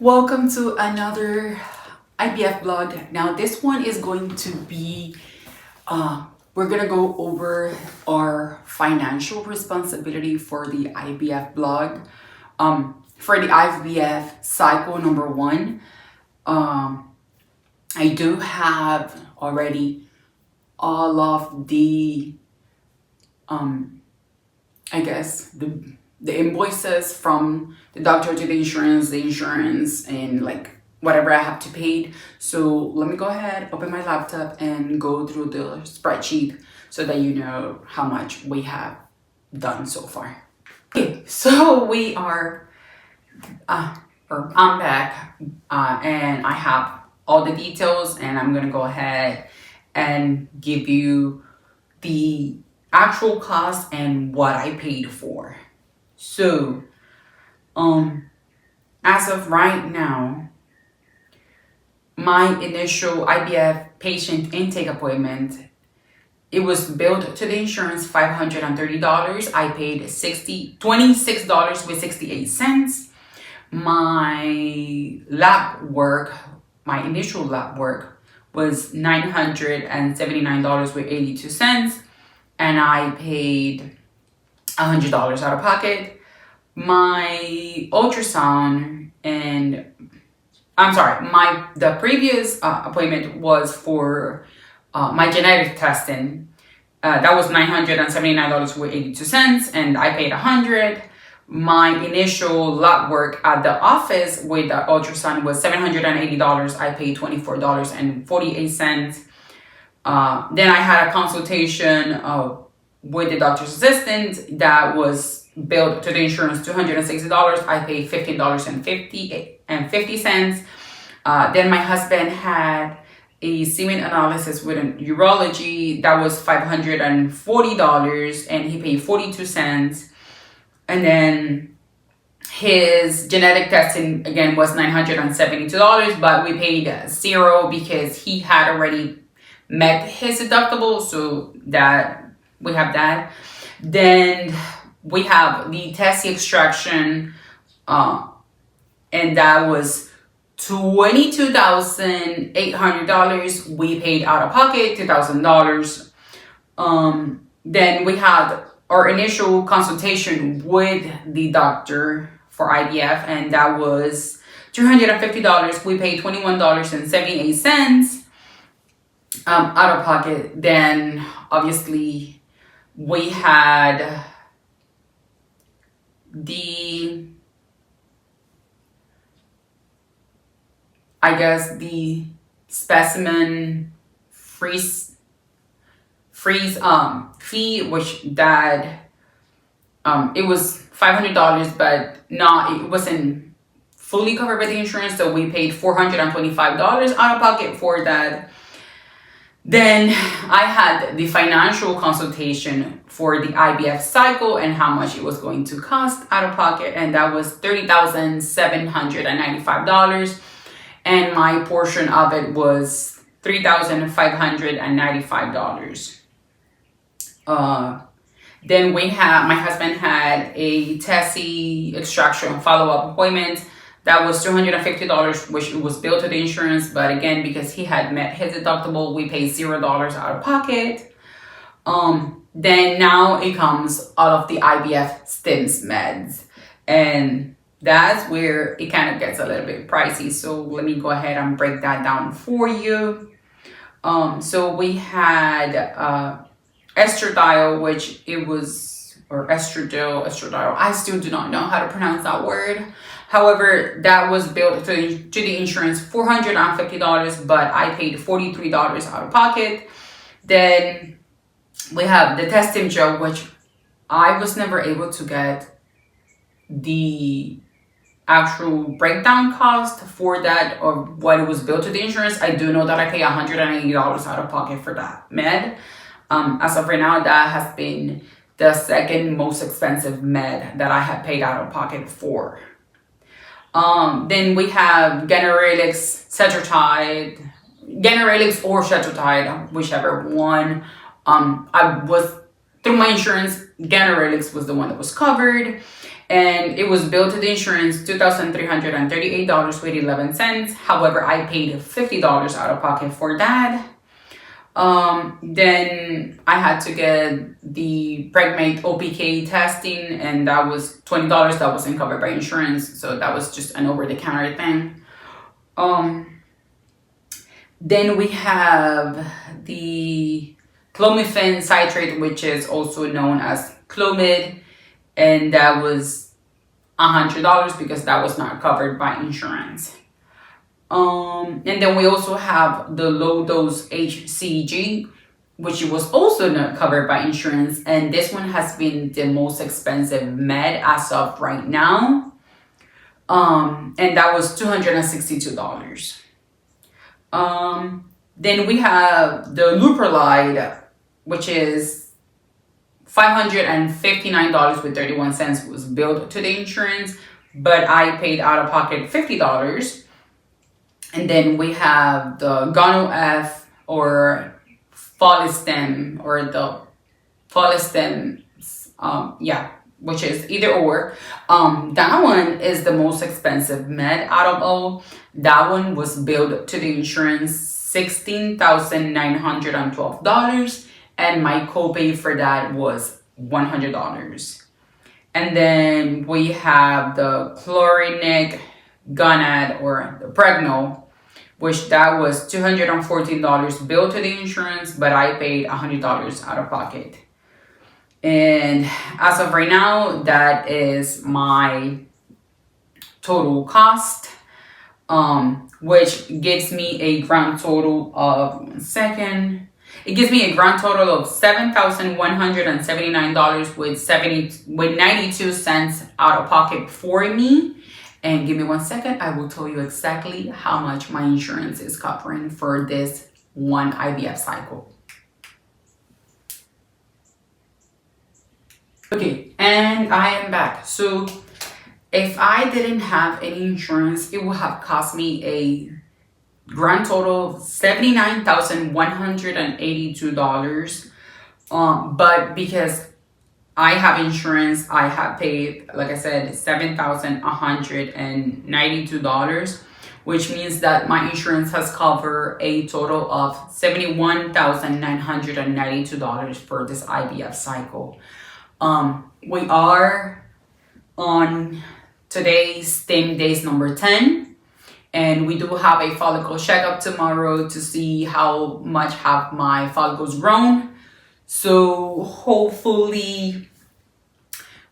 Welcome to another IVF vlog. Now this one is going to be, we're gonna go over our financial responsibility for the IVF vlog. For the IVF cycle number 1, I do have already all of the, I guess the invoices from the doctor to the insurance, and like whatever I have to pay. So let me go ahead, open my laptop and go through the spreadsheet so that you know how much we have done so far. Okay, so we are, I'm back and I have all the details, and I'm gonna go ahead and give you the actual cost and what I paid for. So, as of right now, my initial IVF patient intake appointment, it was billed to the insurance $530. I paid $26.68. My lab work, my initial lab work was $979.82, and I paid $100 out of pocket. My ultrasound and the previous appointment was for my genetic testing. That was $979.82, and I paid $100. My initial lab work at the office with the ultrasound was $780. I paid $24.48. Then I had a consultation with the doctor's assistant that was billed to the insurance $260. I paid $15.50. Then my husband had a semen analysis with an urology that was $540, and he paid 42 cents. And then his genetic testing again was $972, but we paid $0 because he had already met his deductible, so that we have that. Then we have the testy extraction, and that was $22,800. We paid out of pocket $2,000. Then we had our initial consultation with the doctor for IVF, and that was $350. We paid $21.78 out of pocket. Then obviously we had the specimen freeze fee, which that it was $500, but it wasn't fully covered by the insurance, so we paid $425 out of pocket for that. Then I had the financial consultation for the IVF cycle and how much it was going to cost out of pocket, and that was $30,795, and my portion of it was $3,595. Then my husband had a testy extraction follow-up appointment. That was $250, which was billed to the insurance. But again, because he had met his deductible, we paid $0 out of pocket. Then now it comes all of the IVF stims meds. And that's where it kind of gets a little bit pricey. So let me go ahead and break that down for you. So we had estradiol, which it was, or estradiol. I still do not know how to pronounce that word. However, that was billed to the insurance $450, but I paid $43 out of pocket. Then we have the testing gel, which I was never able to get the actual breakdown cost for that, or what it was billed to the insurance. I do know that I paid $180 out of pocket for that med. As of right now, that has been the second most expensive med that I have paid out of pocket for. Then we have ganirelix or cetrotide, whichever one. I was through my insurance. Ganirelix was the one that was covered, And it was billed to the insurance $2,338.11. However, I paid $50 out of pocket for that. Then I had to get the 𝚂𝚘 OPK testing, and that was $20. That wasn't covered by insurance, so that was just an over-the-counter thing. Then we have the clomiphene citrate, which is also known as Clomid, and that was $100 because that was not covered by insurance. And then we also have the low dose HCG, which was also not covered by insurance, and this one has been the most expensive med as of right now. And that was $262. Then we have the Leuprolide, which is $559.31 was billed to the insurance, but I paid out of pocket $50. And then we have the Gono-F or Follistim, or the Follistim, which is either or. That one is the most expensive med out of all. That one was billed to the insurance $16,912, and my copay for that was $100. And then we have the chlorinic gonad or the Pregno, which that was $214 billed to the insurance, but I paid $100 out of pocket. And as of right now, that is my total cost, which gives me a grand total of, it gives me a grand total of $7,179 with 92 cents out of pocket for me. And give me 1 second, I will tell you exactly how much my insurance is covering for this one IVF cycle. Okay, and I am back. So if I didn't have any insurance, it would have cost me a grand total of $79,182. But because I have insurance, I have paid, like I said, $7,192, which means that my insurance has covered a total of $71,992 for this IVF cycle. We are on today's stem days number 10, and we do have a follicle checkup tomorrow to see how much have my follicles grown. So hopefully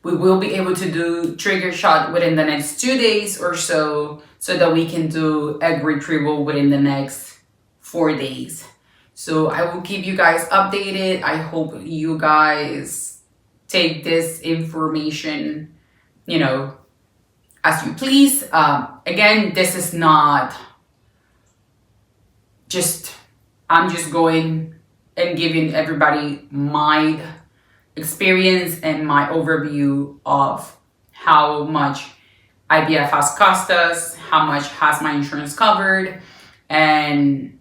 we will be able to do trigger shot within the next 2 days or so that we can do egg retrieval within the next 4 days. So I will keep you guys updated. I hope you guys take this information, as you please. Again, this is not just, I'm just going and giving everybody my experience and my overview of how much IVF has cost us, how much has my insurance covered, and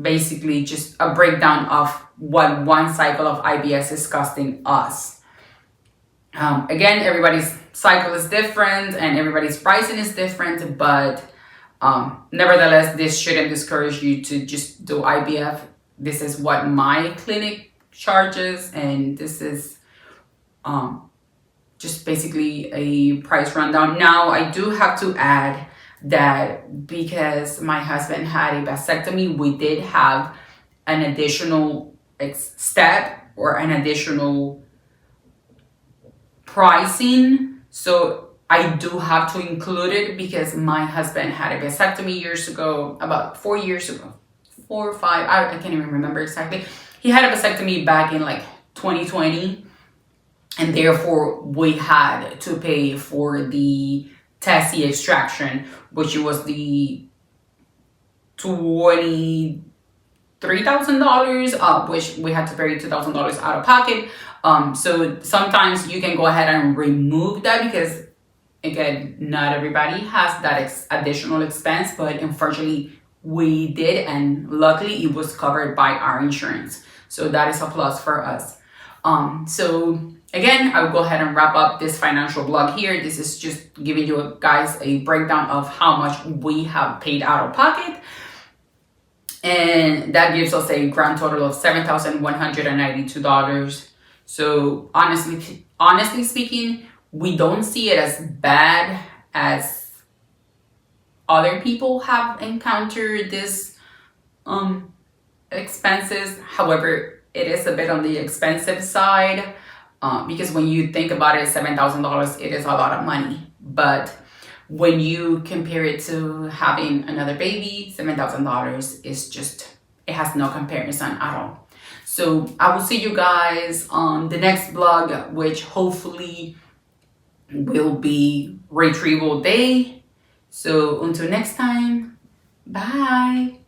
basically just a breakdown of what one cycle of IVF is costing us. Again, everybody's cycle is different and everybody's pricing is different, but nevertheless, this shouldn't discourage you to just do IVF. This is what my clinic charges, and this is just basically a price rundown. Now, I do have to add that because my husband had a vasectomy, we did have an additional step or an additional pricing. So I do have to include it because my husband had a vasectomy years ago, about 4 years ago, 4 or 5, I can't even remember exactly. He had a vasectomy back in like 2020, and therefore we had to pay for the testy extraction, which was the $23,000, which we had to pay $2,000 out of pocket. So sometimes you can go ahead and remove that because, again, not everybody has that additional expense, but unfortunately we did, and luckily it was covered by our insurance. So that is a plus for us. So again, I will go ahead and wrap up this financial blog here. This is just giving you guys a breakdown of how much we have paid out of pocket. And that gives us a grand total of $7,192. So honestly speaking, we don't see it as bad as other people have encountered this expenses. However, it is a bit on the expensive side because when you think about it, $7,000, it is a lot of money. But when you compare it to having another baby, $7,000 is just, it has no comparison at all. So I will see you guys on the next blog, which hopefully will be retrieval day. So until next time, bye.